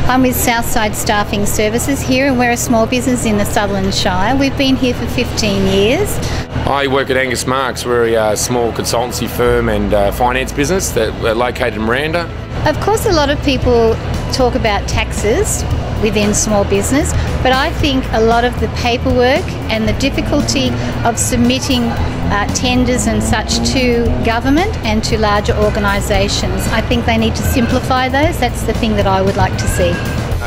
I'm with Southside Staffing Services here, and we're a small business in the Sutherland Shire. We've been here for 15 years. I work at Angus Marks. We're a small consultancy firm and finance business that we're located in Miranda. Of course, a lot of people talk about taxes within small business, but I think a lot of the paperwork and the difficulty of submitting tenders and such to government and to larger organisations, I think they need to simplify those. That's the thing that I would like to see.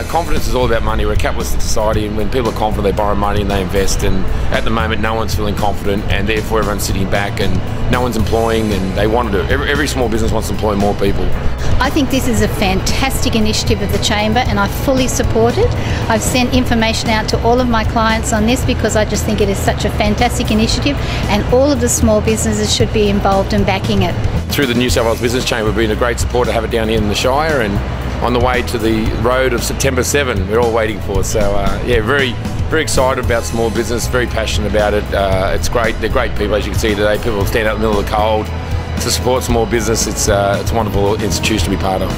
Confidence is all about money. We're a capitalistic society, and when people are confident, they borrow money and they invest. And at the moment, no one's feeling confident, and therefore everyone's sitting back and no one's employing, and they want to do. Every small business wants to employ more people. I think this is a fantastic initiative of the Chamber, and I fully support it. I've sent information out to all of my clients on this because I just think it is such a fantastic initiative, and all of the small businesses should be involved in backing it. Through the New South Wales Business Chamber, we've been a great support to have it down here in the Shire, and on the way to the road of September 7 we're all waiting for. So yeah, very excited about small business, very passionate about it. It's great. They're great people, as you can see today. People stand out in the middle of the cold to support small business. It's a wonderful institution to be part of.